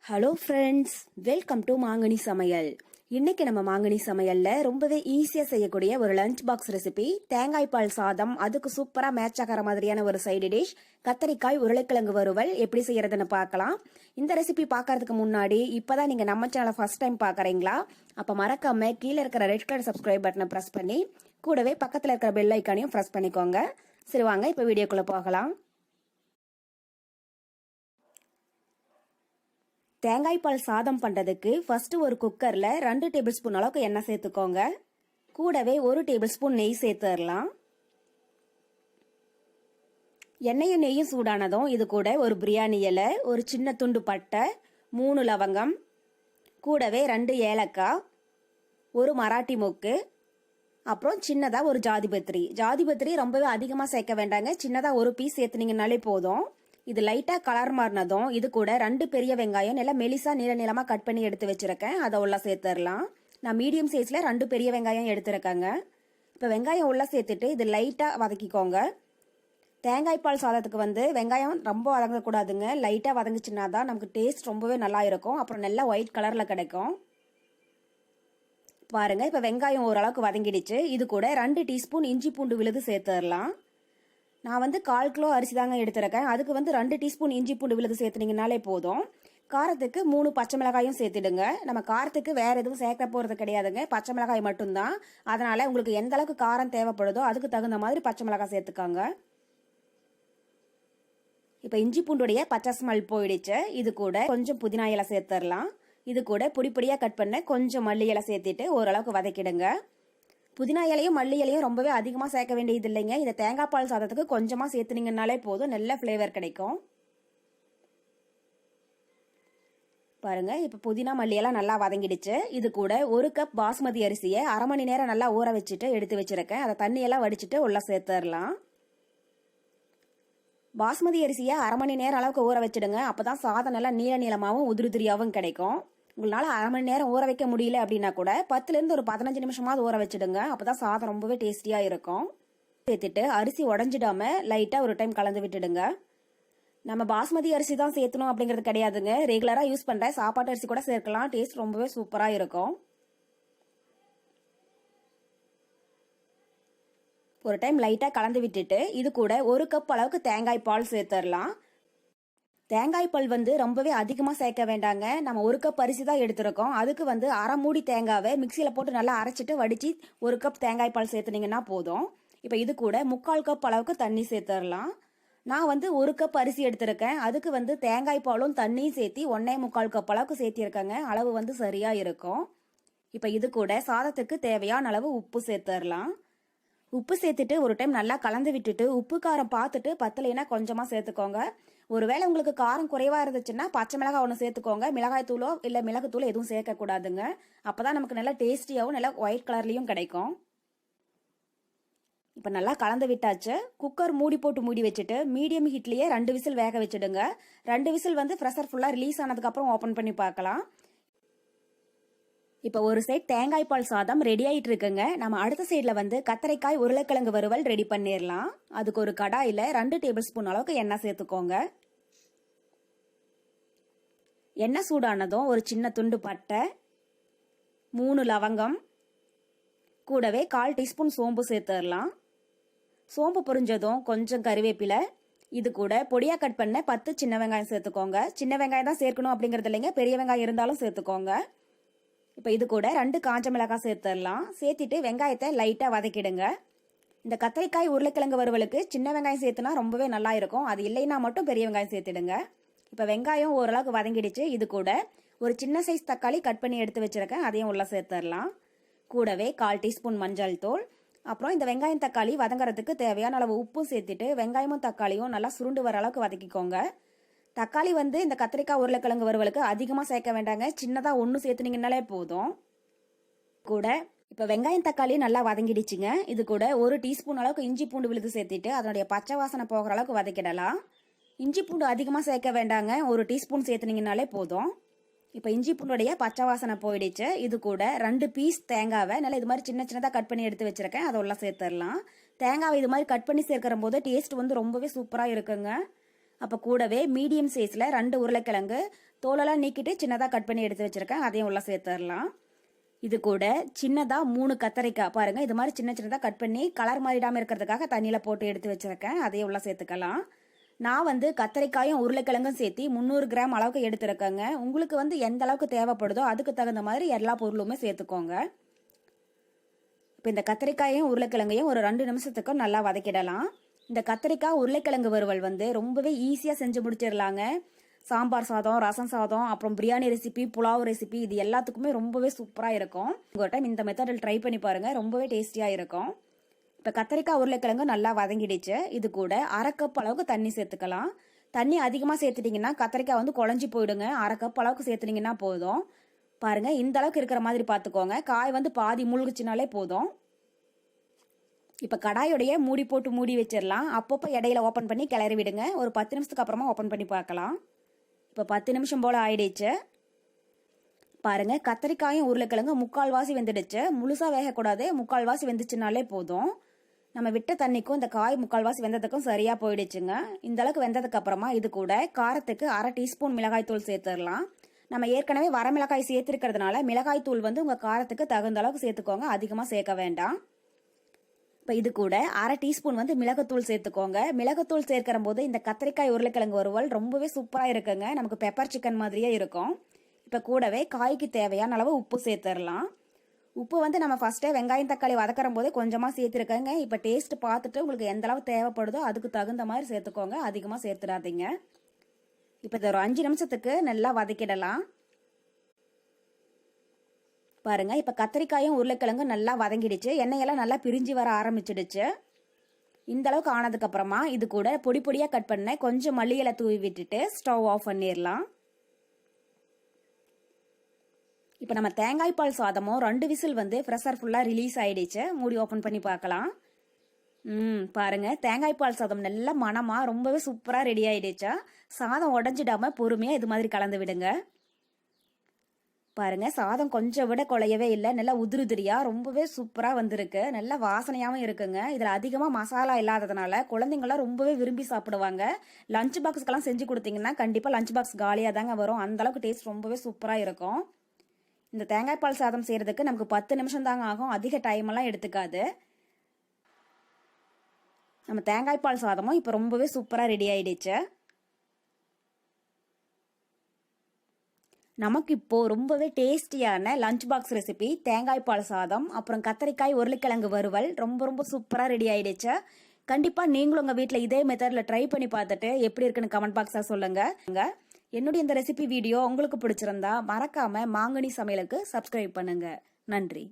Hello friends, welcome to மாங்கனி சமையல். இன்னைக்கு நம்ம மாங்கனி சமையல்ல ரொம்பவே ஈஸியா செய்யக்கூடிய ஒரு லஞ்ச் பாக்ஸ் ரெசிபி தேங்காய் பால் சாதம். அதுக்கு சூப்பரா மேட்ச் ஆகிற மாதிரியான ஒரு சைடு டிஷ் கத்தரிக்காய் உருளைக்கிழங்கு வறுவல் எப்படி செய்யறதுன்னு பார்க்கலாம். இந்த ரெசிபி பார்க்கறதுக்கு முன்னாடி இப்பதான் நீங்க நம்ம சேனலை ஃபர்ஸ்ட் டைம் பாக்குறீங்களா? அப்ப மறக்காம கீழே இருக்கிற ரெட் கலர் சப்ஸ்கிரைப் பட்டனை பிரஸ் பண்ணி கூடவே பக்கத்துல இருக்கிற பெல் ஐக்கானையும் பிரஸ் பண்ணிக்கோங்க. சரி வாங்க இப்ப வீடியோக்குள்ள போகலாம். தேங்காய் பால் சாதம் பண்றதுக்கு ஃபர்ஸ்ட் ஒரு குக்கர்ல 2 டேபிள் ஸ்பூன் அளவுக்கு எண்ணெய் சேர்த்துக்கோங்க. கூடவே 1 டேபிள் ஸ்பூன் நெய் சேர்த்துடலாம். எண்ணெயும் நெய்யும் சூடானதும் இது கூட ஒரு பிரியாணி இலை, ஒரு சின்ன துண்டு பட்டை, 3 லவங்கம், கூடவே 2 ஏலக்காய், ஒரு மராட்டி மொக்கு, அப்புறம் சின்னதா ஒரு ஜாதிபத்திரி ரொம்பவே அதிகமா சேர்க்க வேண்டாங்க. சின்னதா ஒரு பீஸ் சேர்த்துனீங்கனாலே போதும். இது லைட்டா கலர் மாறினதும் இது கூட 2 பெரிய வெங்காயம் நல்லா மெலிசா நீளமா கட் பண்ணி எடுத்து வச்சிருக்கேன். அதை உள்ள சேர்த்துடலாம். நான் மீடியம் சைஸ்ல 2 பெரிய வெங்காயம் எடுத்துருக்கேங்க. இப்ப வெங்காயம் உள்ள சேர்த்துட்டு இது லைட்டா வதக்கிக்கோங்க. தேங்காய் பால் சாதத்துக்கு வெங்காயம் ரொம்ப வதங்கக்கூடாதுங்க. லைட்டா வதங்குச்சுன்னா தான் நமக்கு டேஸ்ட் ரொம்பவே நல்லா இருக்கும். அப்புறம் நல்லா ஒயிட் கலர்ல கிடைக்கும். பாருங்க, இப்ப வெங்காயம் ஓரளவுக்கு வதங்கிடுச்சு. இது கூட 2 டீஸ்பூன் இஞ்சி பூண்டு விழுது சேர்த்துடலாம். நான் 1/4 கிலோ அரிசி தாங்க எடுத்திருக்கேன். அதுக்கு 2 டீஸ்பூன் இஞ்சி பூண்டு விழுது சேர்த்துனீங்கனாலே போதும். காரத்துக்கு 3 பச்சை மிளகாயும் சேர்த்துடுங்க. நம்ம காரத்துக்கு வேற எதுவும் சேர்க்க போறது கிடையாதுங்க, பச்சை மிளகாய் மட்டும்தான். அதனால உங்களுக்கு எந்த அளவுக்கு காரம் தேவைப்படுதோ அதுக்கு தகுந்த மாதிரி பச்சை மிளகாய் சேர்த்துக்காங்க. இப்ப இஞ்சி பூண்டுடைய பச்சை ஸ்மெல் போயிடுச்சு. இது கூட கொஞ்சம் புதினா இலை சேர்த்துடலாம். இது கூட பொடியா கட் பண்ண கொஞ்சம் மல்லி இலை சேர்த்துட்டு ஓரளவுக்கு வதக்கிடுங்க. புதினா இலையும் மல்லி இலையும் ரொம்பவே அதிகமா சேர்க்க வேண்டியது இல்லைங்க. இந்த தேங்காய் பால் சாதத்துக்கு கொஞ்சமா சேர்த்துனீங்கனாலே போதும், நல்ல ஃபிளேவர் கிடைக்கும். பாருங்க, இப்ப புதினா மல்லி எல்லாம் நல்லா வதங்கிடுச்சு. இது கூட 1 கப் பாஸ்மதி அரிசியை 1/2 மணி நேரம் நல்லா ஊற வச்சுட்டு எடுத்து வச்சிருக்கேன். அதை தண்ணியெல்லாம் வடிச்சிட்டு உள்ள சேர்த்துடலாம். பாஸ்மதி அரிசியை 1/2 மணி நேரம் அளவுக்கு ஊற வச்சிடுங்க. அப்பதான் சாதம் நல்லா நீளமாவும் உதிரியாவும் கிடைக்கும். உங்களால 1/2 மணி நேரம் ஊற வைக்க முடியல அப்படின்னா கூட 10ல இருந்து ஒரு 15 நிமிஷமாவது ஊற வச்சிடுங்க. அப்பதான் சாதம் ரொம்பவே டேஸ்டியா இருக்கும். சேர்த்துட்டு அரிசி உடஞ்சிடாம லைட்டா ஒரு டைம் கலந்து விட்டுடுங்க. நம்ம பாஸ்மதி அரிசி தான் சேர்த்தணும் அப்படிங்கிறது கிடையாதுங்க. ரெகுலரா யூஸ் பண்ற சாப்பாட்டு அரிசி கூட சேர்க்கலாம். டேஸ்ட் ரொம்பவே சூப்பரா இருக்கும். ஒரு டைம் லைட்டா கலந்து விட்டுட்டு இது கூட 1 கப் அளவுக்கு தேங்காய் பால் சேர்த்துடலாம். தேங்காய் பால் ரொம்பவே அதிகமா சேர்க்க வேண்டாங்க. நம்ம 1 கப் அரிசி தான் எடுத்திருக்கோம். அதுக்கு 1/2 மூடி தேங்காவை மிக்சியில போட்டு நல்லா அரைச்சிட்டு வடிச்சு 1 கப் தேங்காய் பால் சேர்த்துனீங்கன்னா போதும். இப்ப இது கூட 3/4 கப் அளவுக்கு தண்ணி சேர்த்துடலாம். நான் 1 கப் அரிசி எடுத்திருக்கேன். அதுக்கு தேங்காய் பாலும் தண்ணியும் சேர்த்து 1/4 கப் அளவுக்கு சேர்த்திருக்கேங்க. அளவு சரியா இருக்கும். இப்ப இது கூட சாதத்துக்கு தேவையான அளவு உப்பு சேர்த்துடலாம். உப்பு சேர்த்துட்டு ஒரு டைம் நல்லா கலந்து விட்டுட்டு உப்பு காரம் பார்த்துட்டு பத்தலைன்னா கொஞ்சமா சேர்த்துக்கோங்க. ஒருவேளை உங்களுக்கு காரம் குறைவா இருந்துச்சுன்னா பச்சை மிளகாய் 1 சேர்த்துக்கோங்க. மிளகாய் தூளோ இல்ல மிளகு தூளோ எதுவும் சேர்க்க கூடாதுங்க. அப்பதான் நமக்கு நல்லா டேஸ்டியாவும் நல்லா ஒயிட் கலர்லயும் கிடைக்கும். இப்ப நல்லா கலந்து விட்டாச்சு. குக்கர் மூடி போட்டு மூடி வச்சுட்டு மீடியம் ஹீட்லயே 2 விசில் வேக வச்சிடுங்க. 2 விசில் பிரஷர் ஃபுல்லா ரிலீஸ் ஆனதுக்கு அப்புறம் ஓபன் பண்ணி பார்க்கலாம். இப்ப ஒரு சைட் தேங்காய் பால் சாதம் ரெடி ஆயிட்டு இருக்குங்க. நம்ம அடுத்த சைட்ல கத்தரிக்காய் உருளைக்கிழங்கு வறுவல் ரெடி பண்ணிடலாம். அதுக்கு ஒரு கடாயில 2 டேபிள் ஸ்பூன் அளவுக்கு எண்ணெய் சேர்த்துக்கோங்க. எண்ணெய் சூடானதும் ஒரு சின்ன துண்டு பட்டை, 3 லவங்கம், கூடவே 1/4 டீஸ்பூன் சோம்பு சேர்த்துடலாம். சோம்பு பொரிஞ்சதும் கொஞ்சம் கறிவேப்பிலை, இது கூட பொடியா கட் பண்ண 10 சின்ன வெங்காயம் சேர்த்துக்கோங்க. சின்ன வெங்காயம் தான் சேர்க்கணும் அப்படிங்கறது இல்லைங்க, பெரிய வெங்காயம் இருந்தாலும் சேர்த்துக்கோங்க. இப்ப இது கூட 2 காஞ்ச மிளகாய் சேர்த்துடலாம். சேர்த்துட்டு வெங்காயத்தை லைட்டா வதக்கிடுங்க. இந்த கத்திரிக்காய் உருளைக்கிழங்கு வறுவலுக்கு சின்ன வெங்காயம் சேர்த்துனா ரொம்பவே நல்லா இருக்கும். அது இல்லைன்னா மட்டும் பெரிய வெங்காயம் சேர்த்துடுங்க. இப்ப வெங்காயம் ஓரளவுக்கு வதங்கிடுச்சு. இது கூட ஒரு சின்ன சைஸ் தக்காளி கட் பண்ணி எடுத்து வச்சிருக்கேன். அதையும் உள்ள சேர்த்துடலாம். கூடவே 1/4 டீஸ்பூன் மஞ்சள் தூள், அப்புறம் இந்த வெங்காயம் தக்காளி வதங்கறதுக்கு தேவையான அளவு உப்பும் சேர்த்துட்டு வெங்காயமும் தக்காளியும் நல்லா சுருண்டு வர அளவுக்கு வதக்கிக்கோங்க. தக்காளி இந்த கத்திரிக்காய் உருளைக்கிழங்கு வறுவலுக்கு அதிகமா சேர்க்க வேண்டாங்க. சின்னதா 1 சேர்த்துனீங்கனாலே போதும். கூட இப்ப வெங்காயம் தக்காளி நல்லா வதங்கிடுச்சுங்க. இது கூட 1 டீஸ்பூன் அளவுக்கு இஞ்சி பூண்டு விழுது சேர்த்துட்டு அதனுடைய பச்சை வாசனை போகிற அளவுக்கு வதக்கிடலாம். இஞ்சி பூண்டு அதிகமா சேர்க்க வேண்டாங்க, 1 டீஸ்பூன் சேர்த்துனீங்கனாலே போதும். இப்ப இஞ்சி பூண்டுடைய பச்சை வாசனை போயிடுச்சு. இது கூட 2 பீஸ் தேங்காவை நல்லா இது மாதிரி சின்னதா கட் பண்ணி எடுத்து வச்சிருக்கேன். அதை உள்ள சேர்த்துடலாம். தேங்காவை இது மாதிரி கட் பண்ணி சேர்க்கிற போது டேஸ்ட் ரொம்பவே சூப்பரா இருக்குங்க. அப்ப கூடவே மீடியம் சைஸ்ல 2 உருளைக்கிழங்கு தோலெல்லாம் நீக்கிட்டு சின்னதாக கட் பண்ணி எடுத்து வச்சுருக்கேன், அதையும் உள்ள சேர்த்துடலாம். இது கூட சின்னதாக 3 கத்தரிக்காய் பாருங்கள், இது மாதிரி சின்ன சின்னதாக கட் பண்ணி கலர் மாறிடாமல் இருக்கிறதுக்காக தண்ணியில் போட்டு எடுத்து வச்சுருக்கேன், அதையும் உள்ள சேர்த்துக்கலாம். நான் வந்து கத்தரிக்காயும் உருளைக்கிழங்கும் சேர்த்து 300 கிராம் அளவுக்கு எடுத்துருக்கேங்க. உங்களுக்கு வந்து எந்த அளவுக்கு தேவைப்படுதோ அதுக்கு தகுந்த மாதிரி எல்லா பொருளுமே சேர்த்துக்கோங்க. இப்போ இந்த கத்திரிக்காயும் உருளைக்கிழங்கையும் ஒரு 2 நிமிஷத்துக்கு நல்லா வதக்கிடலாம். இந்த கத்திரிக்காய் உருளைக்கிழங்கு வறுவல் வந்து ரொம்பவே ஈஸியாக செஞ்சு முடிச்சிடலாங்க. சாம்பார் சாதம், ரசம் சாதம், அப்புறம் பிரியாணி ரெசிபி, புலாவ் ரெசிபி, இது எல்லாத்துக்குமே ரொம்பவே சூப்பராக இருக்கும். ஒரு டைம் இந்த மெத்தடில் ட்ரை பண்ணி பாருங்கள், ரொம்பவே டேஸ்டியாக இருக்கும். இப்போ கத்திரிக்காய் உருளைக்கிழங்கு நல்லா வதங்கிடுச்சு. இது கூட 1/2 கப் அளவுக்கு தண்ணி சேர்த்துக்கலாம். தண்ணி அதிகமாக சேர்த்துட்டிங்கன்னா கத்திரிக்காய் வந்து குழஞ்சி போயிடுங்க. 1/2 கப் அளவுக்கு சேர்த்துனீங்கன்னா போதும். பாருங்கள், இந்த அளவுக்கு இருக்கிற மாதிரி பார்த்துக்கோங்க. காய் வந்து பாதி மூழ்கிச்சினாலே போதும். இப்போ கடாயோடைய மூடி போட்டு மூடி வச்சிடலாம். அப்பப்போ இடையில ஓப்பன் பண்ணி கிளறி விடுங்க. ஒரு 10 நிமிஷத்துக்கு அப்புறமா ஓப்பன் பண்ணி பார்க்கலாம். இப்போ 10 நிமிஷம் போல் ஆயிடுச்சு. பாருங்க, கத்திரிக்காயும் உருளைக்கிழங்கு 3/4 வெந்துடுச்சு. முழுசாக வேகக்கூடாது, 3/4 வெந்துச்சுனாலே போதும். நம்ம விட்ட தண்ணிக்கும் இந்த காய் 3/4 வெந்ததுக்கும் சரியாக போயிடுச்சுங்க. இந்த அளவுக்கு வெந்ததுக்கு அப்புறமா இது கூட காரத்துக்கு 1/2 டீஸ்பூன் மிளகாய் தூள் சேர்த்துடலாம். நம்ம ஏற்கனவே வரமிளகாய் சேர்த்துருக்கிறதுனால மிளகாய் தூள் வந்து உங்கள் காரத்துக்கு தகுந்த அளவுக்கு சேர்த்துக்கோங்க, அதிகமாக சேர்க்க வேண்டாம். இப்போ இது கூட 1/2 டீஸ்பூன் வந்து மிளகுத்தூள் சேர்த்துக்கோங்க. மிளகுத்தூள் சேர்க்கிற போது இந்த கத்திரிக்காய் உருளைக்கிழங்கு வறுவல் ரொம்பவே சூப்பராக இருக்குங்க. நமக்கு பெப்பர் சிக்கன் மாதிரியே இருக்கும். இப்போ கூடவே காய்க்கு தேவையான அளவு உப்பு சேர்த்துடலாம். உப்பு வந்து நம்ம ஃபர்ஸ்ட்டே வெங்காயம் தக்காளி வதக்கிற போதே கொஞ்சமாக சேர்த்துருக்கேங்க. இப்போ டேஸ்ட் பார்த்துட்டு உங்களுக்கு எந்த அளவு தேவைப்படுதோ அதுக்கு தகுந்த மாதிரி சேர்த்துக்கோங்க, அதிகமாக சேர்த்துடாதீங்க. இப்போ இதை ஒரு 5 நிமிஷத்துக்கு நல்லா வதக்கிடலாம். பாருங்க, இப்போ கத்திரிக்காயும் உருளைக்கிழங்கும் நல்லா வதங்கிடுச்சு. எண்ணெயெல்லாம் நல்லா பிரிஞ்சு வர ஆரம்பிச்சிடுச்சு. இந்த அளவுக்கு ஆனதுக்கு அப்புறமா இது கூட பொடி பொடியாக கட் பண்ண கொஞ்சம் மல்லி இலை தூவி விட்டுட்டு ஸ்டவ் ஆஃப் பண்ணிடலாம். இப்போ நம்ம தேங்காய் பால் சாதமும் 2 விசில் வந்து ப்ரெஷர் ஃபுல்லாக ரிலீஸ் ஆயிடுச்சு. மூடி ஓப்பன் பண்ணி பார்க்கலாம். பாருங்க, தேங்காய் பால் சாதம் நல்ல மணமா ரொம்பவே சூப்பராக ரெடி ஆயிடுச்சா. சாதம் உடஞ்சிடாம பொறுமையாக இது மாதிரி கலந்து விடுங்க. பாருங்க, சாதம் கொஞ்சம் விட குழையவே இல்லை, நல்லா உதிரியா ரொம்பவே சூப்பராக வந்திருக்கு. நல்ல வாசனையாகவும் இருக்குங்க. இதில் அதிகமாக மசாலா இல்லாததுனால குழந்தைங்களாம் ரொம்பவே விரும்பி சாப்பிடுவாங்க. லஞ்ச் பாக்ஸ்க்கெல்லாம் செஞ்சு கொடுத்தீங்கன்னா கண்டிப்பாக லஞ்ச் பாக்ஸ் காலியாக தாங்க வரும். அந்த அளவுக்கு டேஸ்ட் ரொம்பவே சூப்பராக இருக்கும். இந்த தேங்காய் பால் சாதம் செய்யறதுக்கு நமக்கு 10 நிமிஷம் தாங்க ஆகும், அதிக டைம் எல்லாம் எடுத்துக்காது. நம்ம தேங்காய் பால் சாதமும் இப்போ ரொம்பவே சூப்பராக ரெடி ஆயிடுச்சு. நமக்கு இப்போ ரொம்பவே டேஸ்டியான லஞ்ச் பாக்ஸ் ரெசிபி தேங்காய் பால் சாதம் அப்புறம் கத்திரிக்காய் உருளைக்கிழங்கு வறுவல் ரொம்ப சூப்பராக ரெடி ஆயிடுச்சு. கண்டிப்பாக நீங்களும் உங்கள் வீட்டில் இதே மெத்தடில் ட்ரை பண்ணி பார்த்துட்டு எப்படி இருக்குன்னு கமெண்ட் பாக்ஸாக சொல்லுங்கள். என்னுடைய இந்த ரெசிபி வீடியோ உங்களுக்கு பிடிச்சிருந்தா மறக்காமல் மாங்கனி சமையலுக்கு சப்ஸ்கிரைப் பண்ணுங்கள். நன்றி.